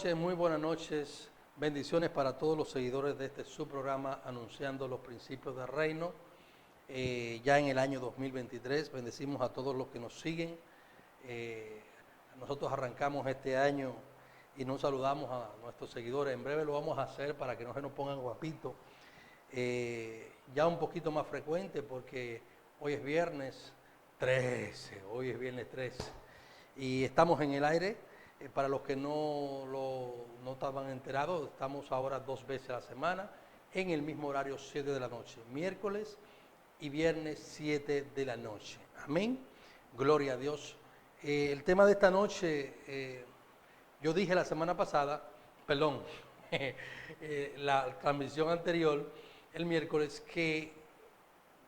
noches, muy buenas noches. Bendiciones para todos los seguidores de este subprograma anunciando los principios del reino. Ya en el año 2023, bendecimos a todos los que nos siguen. Nosotros arrancamos este año y nos saludamos a nuestros seguidores. En breve lo vamos a hacer para que no se nos pongan guapitos. Ya un poquito más frecuente porque hoy es viernes 13, y estamos en el aire. Para los que no estaban enterados, estamos ahora 2 veces a la semana en el mismo horario, 7 de la noche, miércoles y viernes 7 de la noche. Amén. Gloria a Dios. El tema de esta noche, yo dije la semana pasada, la transmisión anterior, el miércoles, que,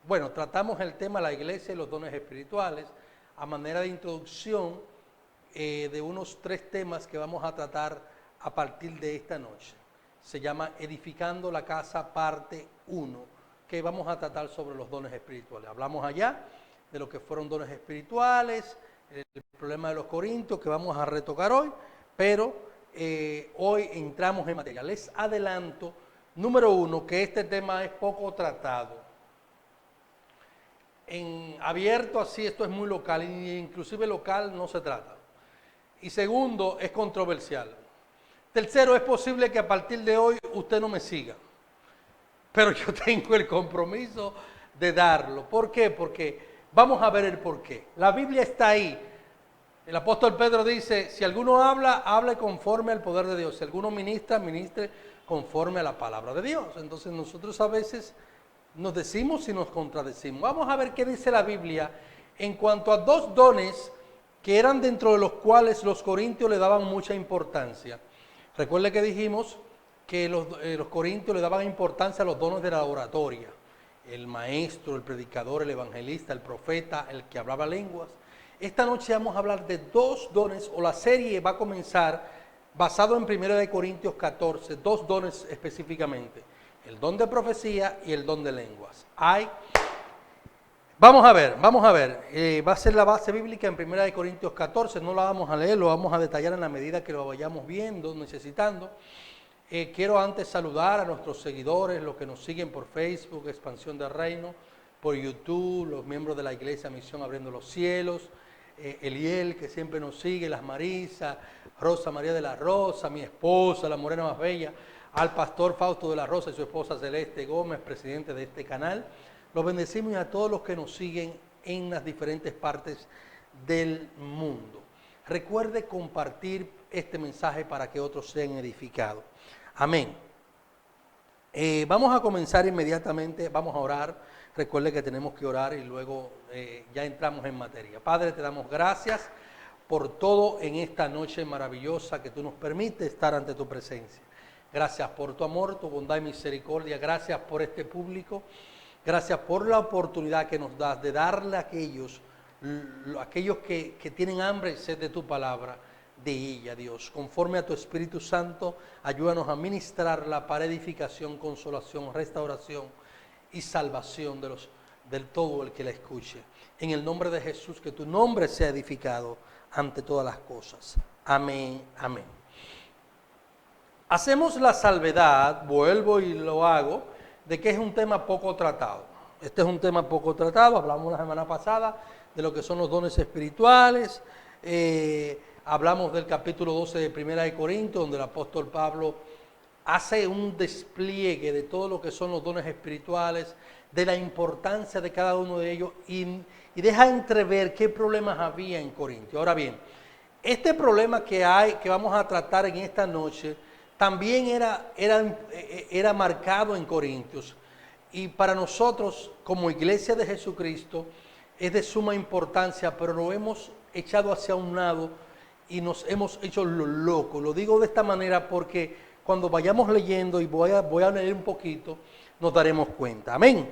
bueno, tratamos el tema de la iglesia y los dones espirituales a manera de introducción de unos 3 temas que vamos a tratar a partir de esta noche. Se llama Edificando la Casa, parte 1, que vamos a tratar sobre los dones espirituales. Hablamos allá de lo que fueron dones espirituales, el problema de los corintios, que vamos a retocar hoy, pero hoy entramos en materia. Les adelanto, número 1, que este tema es poco tratado. En abierto así, esto es muy local, inclusive local no se trata. Y segundo, es controversial. Tercero, es posible que a partir de hoy usted no me siga, pero yo tengo el compromiso de darlo. ¿Por qué? Porque vamos a ver el por qué. La Biblia está ahí. El apóstol Pedro dice, si alguno habla, hable conforme al poder de Dios. Si alguno ministra, ministre conforme a la palabra de Dios. Entonces nosotros a veces nos decimos y nos contradecimos. Vamos a ver qué dice la Biblia en cuanto a 2 dones que eran dentro de los cuales los corintios le daban mucha importancia. Recuerde que dijimos que los corintios le daban importancia a los dones de la oratoria. El maestro, el predicador, el evangelista, el profeta, el que hablaba lenguas. Esta noche vamos a hablar de 2 dones, o la serie va a comenzar basado en 1 Corintios 14, 2 dones específicamente. El don de profecía y el don de lenguas. Vamos a ver, va a ser la base bíblica en 1 Corintios 14, no la vamos a leer, lo vamos a detallar en la medida que lo vayamos viendo, necesitando. Quiero antes saludar a nuestros seguidores, los que nos siguen por Facebook, Expansión del Reino, por YouTube, los miembros de la Iglesia Misión Abriendo los Cielos, Eliel, que siempre nos sigue, las Marisa, Rosa María de la Rosa, mi esposa, la morena más bella, al pastor Fausto de la Rosa y su esposa Celeste Gómez, presidente de este canal. Los bendecimos a todos los que nos siguen en las diferentes partes del mundo. Recuerde compartir este mensaje para que otros sean edificados. Amén. Vamos a comenzar inmediatamente, vamos a orar. Recuerde que tenemos que orar y luego ya entramos en materia. Padre, te damos gracias por todo en esta noche maravillosa que tú nos permites estar ante tu presencia. Gracias por tu amor, tu bondad y misericordia. Gracias por este público. Gracias por la oportunidad que nos das de darle a aquellos que tienen hambre y sed de tu palabra, de ella, Dios. Conforme a tu Espíritu Santo, ayúdanos a ministrarla para edificación, consolación, restauración y salvación del todo el que la escuche. En el nombre de Jesús, que tu nombre sea edificado ante todas las cosas. Amén, amén. Hacemos la salvedad, vuelvo y lo hago, de que es un tema poco tratado. Este es un tema poco tratado, hablamos la semana pasada de lo que son los dones espirituales, hablamos del capítulo 12 de 1 Corintios, donde el apóstol Pablo hace un despliegue de todo lo que son los dones espirituales, de la importancia de cada uno de ellos y deja entrever qué problemas había en Corintios. Ahora bien, este problema que vamos a tratar en esta noche, también era marcado en Corintios, y para nosotros como Iglesia de Jesucristo es de suma importancia, pero lo hemos echado hacia un lado y nos hemos hecho lo loco. Lo digo de esta manera porque cuando vayamos leyendo, y voy a leer un poquito, nos daremos cuenta. Amén.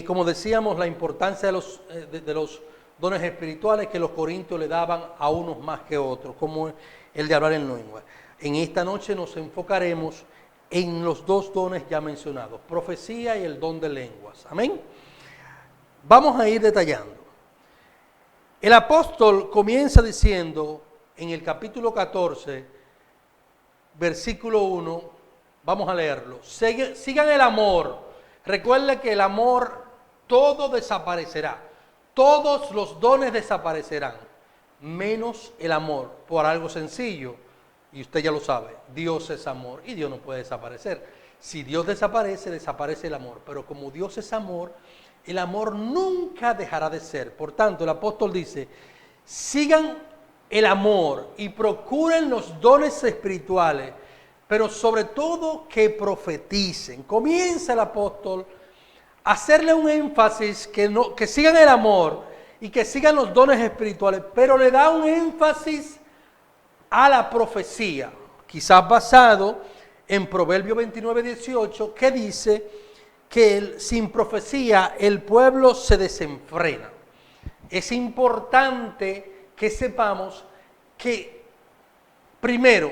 Como decíamos, la importancia de los dones espirituales que los corintios le daban a unos más que otros, como el de hablar en lengua. En esta noche nos enfocaremos en los 2 dones ya mencionados, profecía y el don de lenguas. Amén. Vamos a ir detallando. El apóstol comienza diciendo en el capítulo 14, versículo 1, vamos a leerlo. Sigan el amor. Recuerden que el amor, todo desaparecerá. Todos los dones desaparecerán, menos el amor, por algo sencillo. Y usted ya lo sabe, Dios es amor y Dios no puede desaparecer. Si Dios desaparece, desaparece el amor. Pero como Dios es amor, el amor nunca dejará de ser. Por tanto, el apóstol dice, sigan el amor y procuren los dones espirituales, pero sobre todo que profeticen. Comienza el apóstol a hacerle un énfasis que sigan el amor y que sigan los dones espirituales, pero le da un énfasis a la profecía, quizás basado en Proverbio 29:18, que dice que sin profecía el pueblo se desenfrena. Es importante que sepamos que, primero,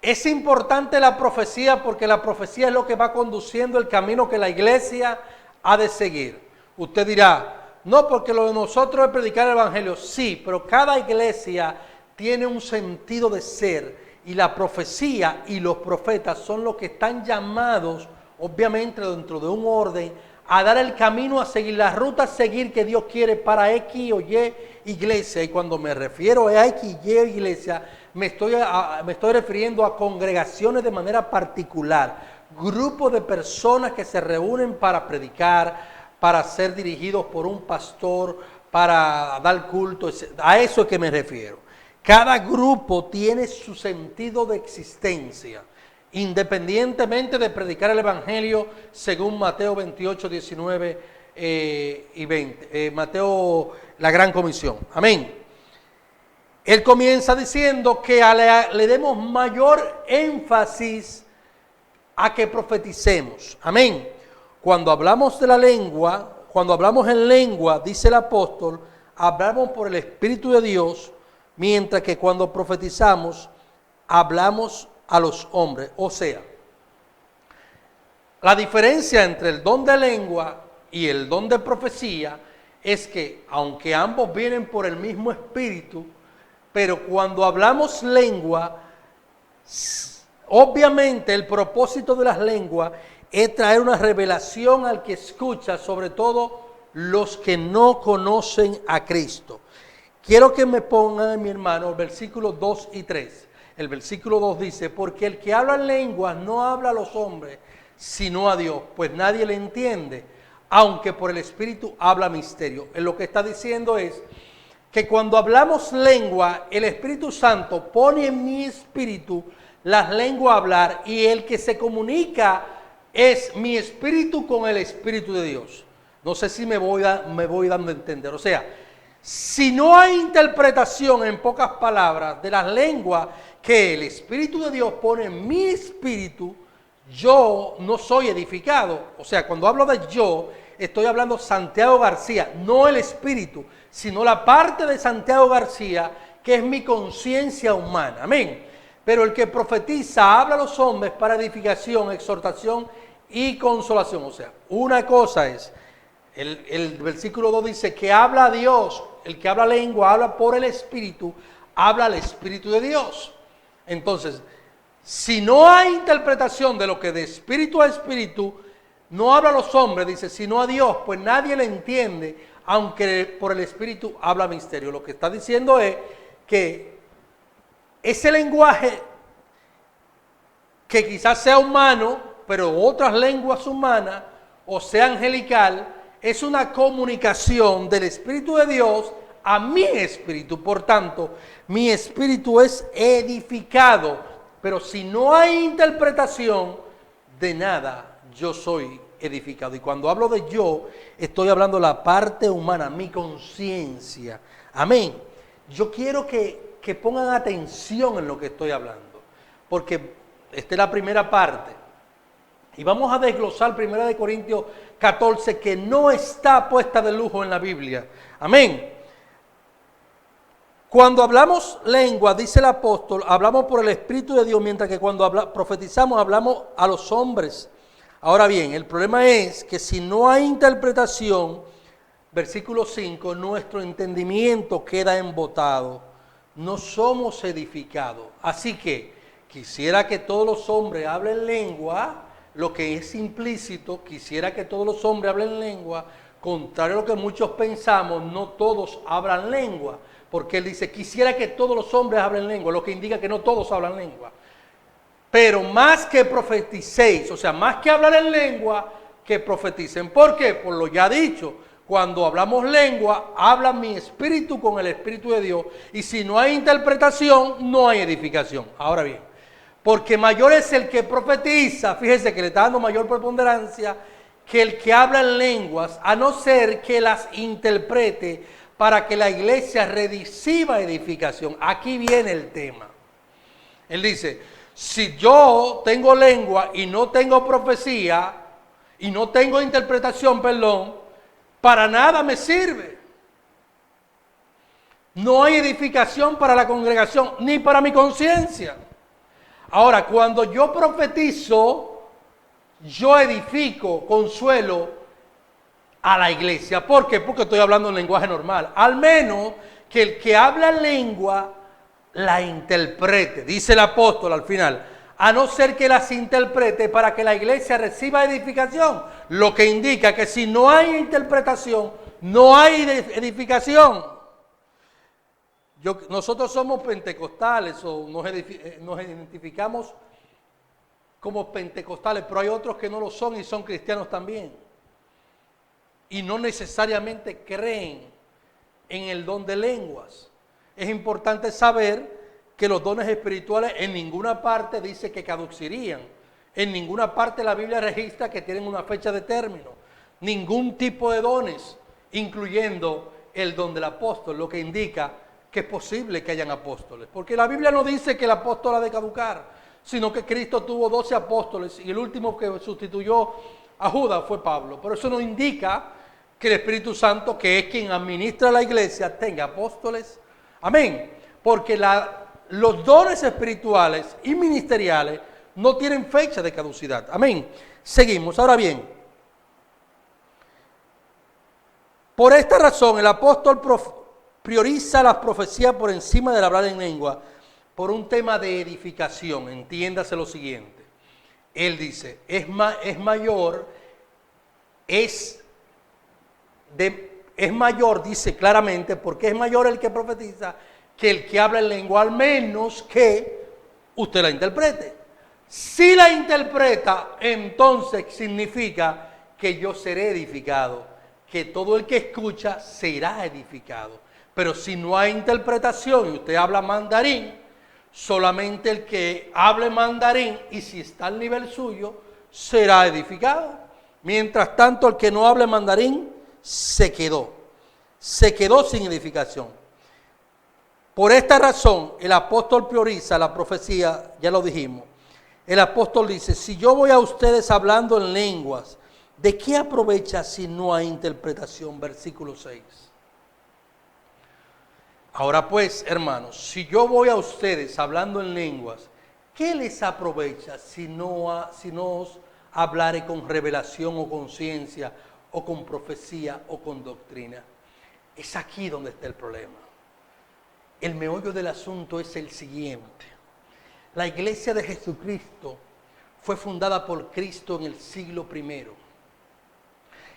es importante la profecía porque la profecía es lo que va conduciendo el camino que la iglesia ha de seguir. Usted dirá, no, porque lo de nosotros es predicar el evangelio. Sí, pero cada iglesia tiene un sentido de ser y la profecía y los profetas son los que están llamados, obviamente dentro de un orden, a dar el camino a seguir, la ruta a seguir que Dios quiere para X o Y iglesia. Y cuando me refiero a X y Y iglesia, me estoy refiriendo a congregaciones de manera particular, grupos de personas que se reúnen para predicar, para ser dirigidos por un pastor, para dar culto. A eso es que me refiero. Cada grupo tiene su sentido de existencia, independientemente de predicar el evangelio según Mateo 28, 19 y 20. Mateo, la gran comisión. Amén. Él comienza diciendo que le demos mayor énfasis a que profeticemos. Amén. Cuando hablamos de la lengua, cuando hablamos en lengua, dice el apóstol, hablamos por el Espíritu de Dios, mientras que cuando profetizamos, hablamos a los hombres. O sea, la diferencia entre el don de lengua y el don de profecía es que, aunque ambos vienen por el mismo Espíritu, pero cuando hablamos lengua, obviamente el propósito de las lenguas es traer una revelación al que escucha, sobre todo los que no conocen a Cristo. Quiero que me pongan, mi hermano, versículos 2 y 3. El versículo 2 dice, porque el que habla en lenguas no habla a los hombres, sino a Dios, pues nadie le entiende, aunque por el Espíritu habla misterio. En lo que está diciendo es que cuando hablamos lengua, el Espíritu Santo pone en mi espíritu las lenguas a hablar, y el que se comunica es mi espíritu con el Espíritu de Dios. No sé si me voy dando a entender. O sea, si no hay interpretación, en pocas palabras, de las lenguas que el Espíritu de Dios pone en mi espíritu, yo no soy edificado. O sea, cuando hablo de yo, estoy hablando Santiago García, no el Espíritu, sino la parte de Santiago García que es mi conciencia humana. Amén. Pero el que profetiza habla a los hombres para edificación, exhortación y consolación. O sea, una cosa es, el versículo 2 dice que habla a Dios, el que habla lengua habla por el Espíritu, habla al Espíritu de Dios. Entonces, si no hay interpretación de lo que de espíritu a espíritu, no habla a los hombres, dice, sino a Dios, pues nadie le entiende, aunque por el Espíritu habla misterio. Lo que está diciendo es que ese lenguaje, que quizás sea humano, pero otras lenguas humanas, o sea angelical, es una comunicación del Espíritu de Dios a mi espíritu. Por tanto, mi espíritu es edificado. Pero si no hay interpretación, de nada yo soy edificado. Y cuando hablo de yo, estoy hablando de la parte humana, mi conciencia. Amén. Yo quiero que pongan atención en lo que estoy hablando, porque esta es la primera parte. Y vamos a desglosar 1 Corintios 14, que no está puesta de lujo en la Biblia. Amén. Cuando hablamos lengua, dice el apóstol, hablamos por el Espíritu de Dios, mientras que cuando profetizamos hablamos a los hombres. Ahora bien, el problema es que si no hay interpretación, versículo 5, nuestro entendimiento queda embotado, no somos edificados. Así que quisiera que todos los hombres hablen lengua, lo que es implícito, quisiera que todos los hombres hablen lengua, contrario a lo que muchos pensamos, no todos hablan lengua, porque él dice, quisiera que todos los hombres hablen lengua, lo que indica que no todos hablan lengua. Pero más que profeticéis, o sea, más que hablar en lengua, que profeticen. ¿Por qué? Por lo ya dicho, cuando hablamos lengua, habla mi espíritu con el Espíritu de Dios, y si no hay interpretación, no hay edificación. Ahora bien, porque mayor es el que profetiza, fíjese que le está dando mayor preponderancia, que el que habla en lenguas, a no ser que las interprete para que la iglesia reciba edificación. Aquí viene el tema. Él dice, si yo tengo lengua y no tengo profecía, y no tengo interpretación, perdón, para nada me sirve. No hay edificación para la congregación, ni para mi conciencia. Ahora, cuando yo profetizo, yo edifico, consuelo a la iglesia. ¿Por qué? Porque estoy hablando en lenguaje normal. Al menos que el que habla lengua la interprete. Dice el apóstol al final, a no ser que las interprete para que la iglesia reciba edificación. Lo que indica que si no hay interpretación, no hay edificación. Nosotros somos pentecostales o nos identificamos como pentecostales, pero hay otros que no lo son y son cristianos también. Y no necesariamente creen en el don de lenguas. Es importante saber que los dones espirituales en ninguna parte dice que caducirían. En ninguna parte la Biblia registra que tienen una fecha de término. Ningún tipo de dones, incluyendo el don del apóstol, lo que indica que es posible que hayan apóstoles. Porque la Biblia no dice que el apóstol ha de caducar, sino que Cristo tuvo 12 apóstoles y el último que sustituyó a Judas fue Pablo. Pero eso no indica que el Espíritu Santo, que es quien administra la iglesia, tenga apóstoles. Amén. Porque los dones espirituales y ministeriales no tienen fecha de caducidad. Amén. Seguimos. Ahora bien, por esta razón el apóstol prioriza las profecías por encima del hablar en lengua, por un tema de edificación. Entiéndase lo siguiente. Él dice, es mayor, dice claramente, porque es mayor el que profetiza que el que habla en lengua, al menos que usted la interprete. Si la interpreta, entonces significa que yo seré edificado, que todo el que escucha será edificado. Pero si no hay interpretación y usted habla mandarín, solamente el que hable mandarín, y si está al nivel suyo, será edificado. Mientras tanto, el que no hable mandarín se quedó sin edificación. Por esta razón, el apóstol prioriza la profecía, ya lo dijimos. El apóstol dice, si yo voy a ustedes hablando en lenguas, ¿de qué aprovecha si no hay interpretación? Versículo 6. Ahora pues, hermanos, si yo voy a ustedes hablando en lenguas, ¿qué les aprovecha si no os hablare con revelación o con ciencia o con profecía o con doctrina? Es aquí donde está el problema. El meollo del asunto es el siguiente. La iglesia de Jesucristo fue fundada por Cristo en el siglo I.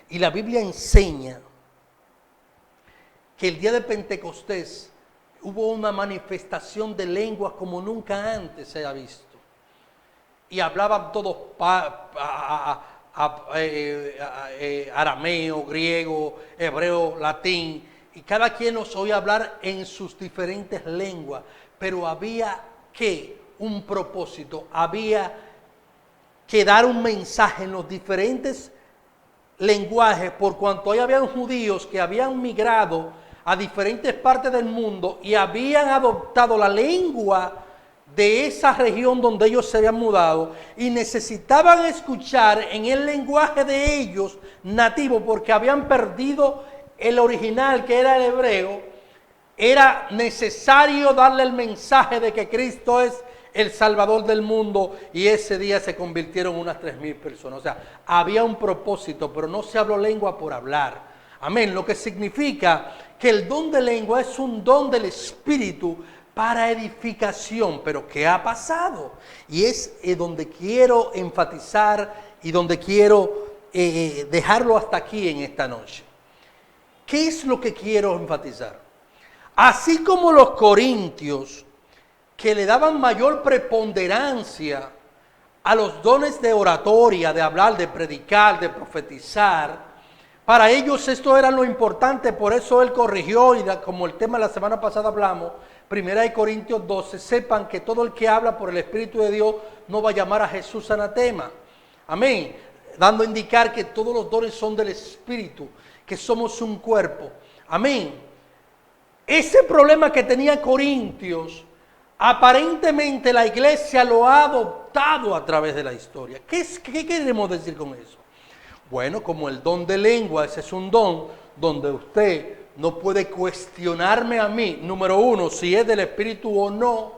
Y la Biblia enseña que el día de Pentecostés hubo una manifestación de lenguas como nunca antes se ha visto. Y hablaban todos arameo, griego, hebreo, latín, y cada quien nos oía hablar en sus diferentes lenguas, pero había un propósito, había que dar un mensaje en los diferentes lenguajes, por cuanto hoy habían judíos que habían migrado a diferentes partes del mundo y habían adoptado la lengua de esa región donde ellos se habían mudado y necesitaban escuchar en el lenguaje de ellos nativo, porque habían perdido el original, que era el hebreo. Era necesario darle el mensaje de que Cristo es el Salvador del mundo, y ese día se convirtieron unas 3,000 personas. O sea, había un propósito, pero no se habló lengua por hablar. Amén. Lo que significa que el don de lengua es un don del Espíritu para edificación. Pero ¿qué ha pasado? Y es donde quiero enfatizar y donde quiero dejarlo hasta aquí en esta noche. ¿Qué es lo que quiero enfatizar? Así como los corintios, que le daban mayor preponderancia a los dones de oratoria, de hablar, de predicar, de profetizar, para ellos esto era lo importante. Por eso él corrigió, y como el tema de la semana pasada hablamos, 1 Corintios 12, sepan que todo el que habla por el Espíritu de Dios no va a llamar a Jesús anatema. Amén. Dando a indicar que todos los dones son del Espíritu, que somos un cuerpo. Amén. Ese problema que tenía Corintios, aparentemente la iglesia lo ha adoptado a través de la historia. ¿Qué queremos decir con eso? Bueno, como el don de lengua, ese es un don donde usted no puede cuestionarme a mí, número uno, si es del Espíritu o no.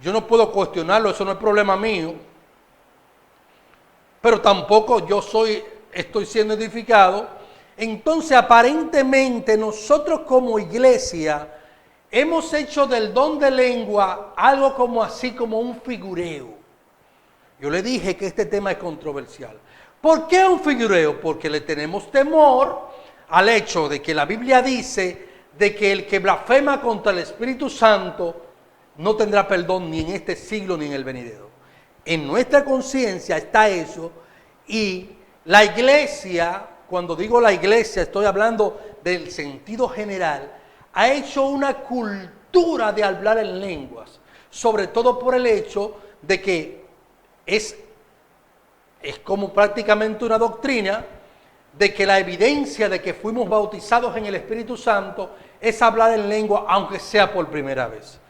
Yo no puedo cuestionarlo, eso no es problema mío. Pero tampoco estoy siendo edificado. Entonces, aparentemente, nosotros como iglesia hemos hecho del don de lengua algo como así, como un figureo. Yo le dije que este tema es controversial. ¿Por qué un figureo? Porque le tenemos temor al hecho de que la Biblia dice de que el que blasfema contra el Espíritu Santo no tendrá perdón ni en este siglo ni en el venidero. En nuestra conciencia está eso, y la iglesia, cuando digo la iglesia estoy hablando del sentido general, ha hecho una cultura de hablar en lenguas, sobre todo por el hecho de que es como prácticamente una doctrina de que la evidencia de que fuimos bautizados en el Espíritu Santo es hablar en lengua, aunque sea por primera vez.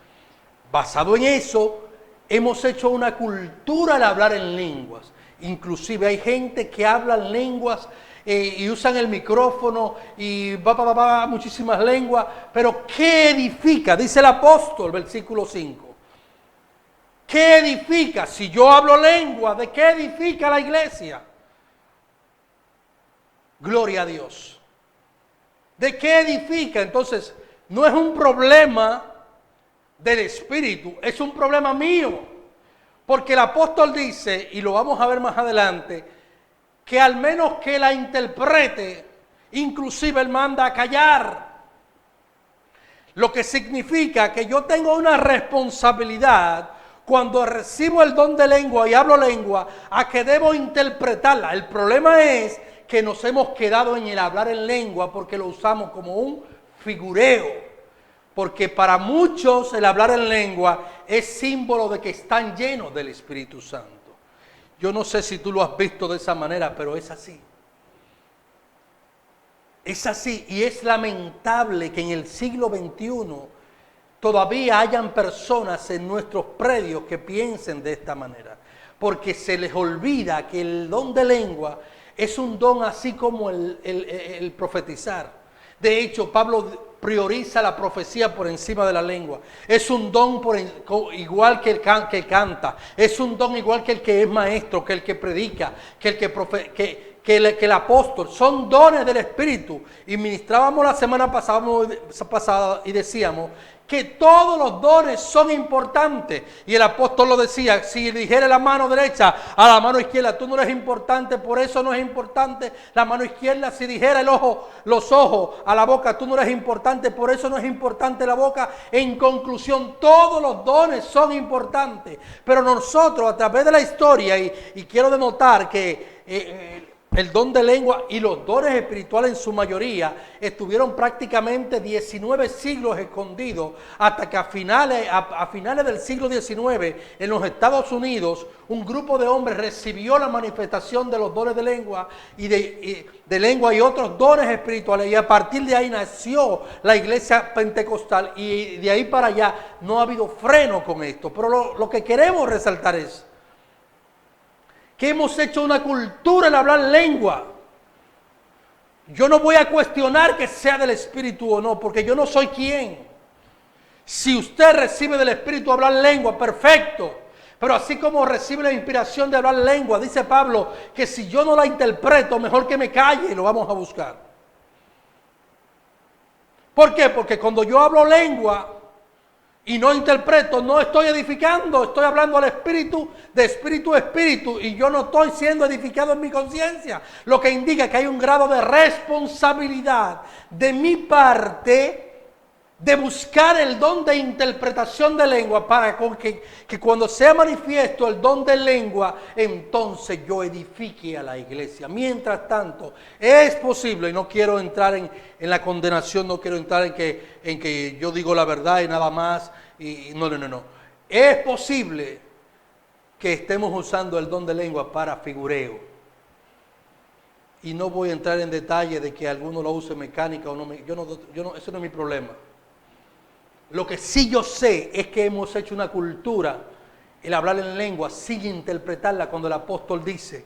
Basado en eso, hemos hecho una cultura de hablar en lenguas. Inclusive hay gente que habla en lenguas y usan el micrófono y muchísimas lenguas. Pero ¿qué edifica? Dice el apóstol, versículo 5. ¿Qué edifica? Si yo hablo lengua, ¿de qué edifica la iglesia? Gloria a Dios. ¿De qué edifica? Entonces, no es un problema del Espíritu, es un problema mío. Porque el apóstol dice, y lo vamos a ver más adelante, que al menos que la interprete, inclusive él manda a callar. Lo que significa que yo tengo una responsabilidad cuando recibo el don de lengua y hablo lengua, a que debo interpretarla. El problema es que nos hemos quedado en el hablar en lengua porque lo usamos como un figureo. Porque para muchos el hablar en lengua es símbolo de que están llenos del Espíritu Santo. Yo no sé si tú lo has visto de esa manera, pero es así. Es así, y es lamentable que en el siglo XXI todavía hayan personas en nuestros predios que piensen de esta manera. Porque se les olvida que el don de lengua es un don así como el profetizar. De hecho, Pablo prioriza la profecía por encima de la lengua. Es un don igual que el que canta. Es un don igual que el que es maestro, que el que predica, que el apóstol. Son dones del Espíritu. Y ministrábamos la semana pasada y decíamos que todos los dones son importantes. Y el apóstol lo decía, si dijere la mano derecha a la mano izquierda, tú no eres importante, por eso no es importante la mano izquierda. Si dijera los ojos a la boca, tú no eres importante, por eso no es importante la boca. En conclusión, todos los dones son importantes. Pero nosotros, a través de la historia, y quiero denotar que el don de lengua y los dones espirituales en su mayoría estuvieron prácticamente 19 siglos escondidos, hasta que a finales del siglo XIX en los Estados Unidos un grupo de hombres recibió la manifestación de los dones de lengua y otros dones espirituales, y a partir de ahí nació la iglesia pentecostal, y de ahí para allá no ha habido freno con esto. Pero lo que queremos resaltar es que hemos hecho una cultura en hablar lengua. Yo no voy a cuestionar que sea del Espíritu o no, porque yo no soy quien. Si usted recibe del Espíritu hablar lengua, perfecto. Pero así como recibe la inspiración de hablar lengua, dice Pablo, que si yo no la interpreto, mejor que me calle, y lo vamos a buscar. ¿Por qué? Porque cuando yo hablo lengua y no interpreto, no estoy edificando, estoy hablando al espíritu, de espíritu a espíritu, y yo no estoy siendo edificado en mi conciencia, lo que indica que hay un grado de responsabilidad de mi parte de buscar el don de interpretación de lengua para que cuando sea manifiesto el don de lengua, entonces yo edifique a la iglesia. Mientras tanto, es posible, y no quiero entrar en la condenación, no quiero entrar en que yo digo la verdad y nada más, y no. Es posible que estemos usando el don de lengua para figureo. Y no voy a entrar en detalle de que alguno lo use mecánica o no, eso no es mi problema. Lo que sí yo sé es que hemos hecho una cultura, el hablar en lengua, sin interpretarla, cuando el apóstol dice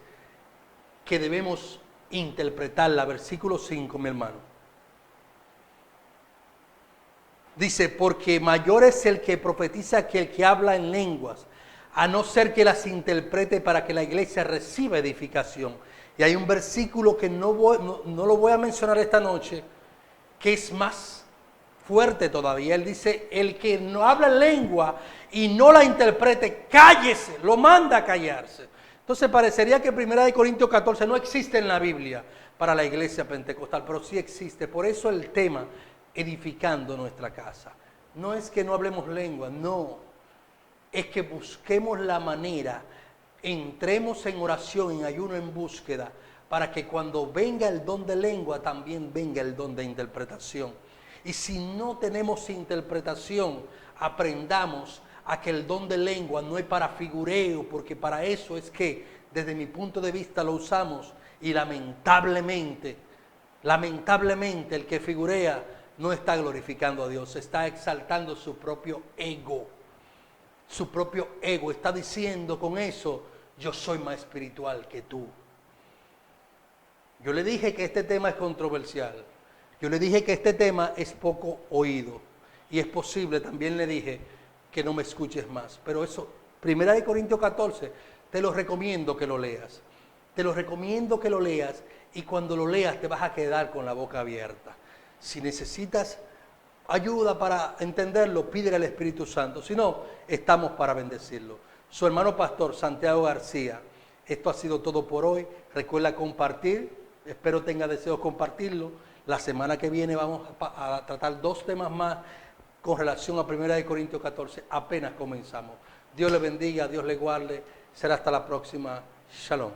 que debemos interpretarla. Versículo 5, mi hermano. Dice, porque mayor es el que profetiza que el que habla en lenguas, a no ser que las interprete para que la iglesia reciba edificación. Y hay un versículo que no lo voy a mencionar esta noche, que es más fuerte todavía. Él dice, el que no habla lengua y no la interprete, cállese, lo manda a callarse. Entonces parecería que 1 Corintios 14 no existe en la Biblia para la iglesia pentecostal, pero sí existe. Por eso el tema, edificando nuestra casa. No es que no hablemos lengua, no. Es que busquemos la manera, entremos en oración, en ayuno, en búsqueda, para que cuando venga el don de lengua, también venga el don de interpretación. Y si no tenemos interpretación, aprendamos a que el don de lengua no es para figureo, porque para eso es que desde mi punto de vista lo usamos, y lamentablemente el que figurea no está glorificando a Dios, está exaltando su propio ego. Su propio ego está diciendo con eso, yo soy más espiritual que tú. Yo le dije que este tema es controversial. Yo le dije que este tema es poco oído. Y es posible, también le dije, que no me escuches más. Pero eso, 1 Corintios 14, te lo recomiendo que lo leas. Te lo recomiendo que lo leas. Y cuando lo leas te vas a quedar con la boca abierta. Si necesitas ayuda para entenderlo, pídele al Espíritu Santo. Si no, estamos para bendecirlo. Su hermano pastor Santiago García. Esto ha sido todo por hoy. Recuerda compartir. Espero tenga deseos compartirlo. La semana que viene vamos a tratar 2 temas más con relación a 1 Corintios 14. Apenas comenzamos. Dios le bendiga, Dios le guarde. Será hasta la próxima. Shalom.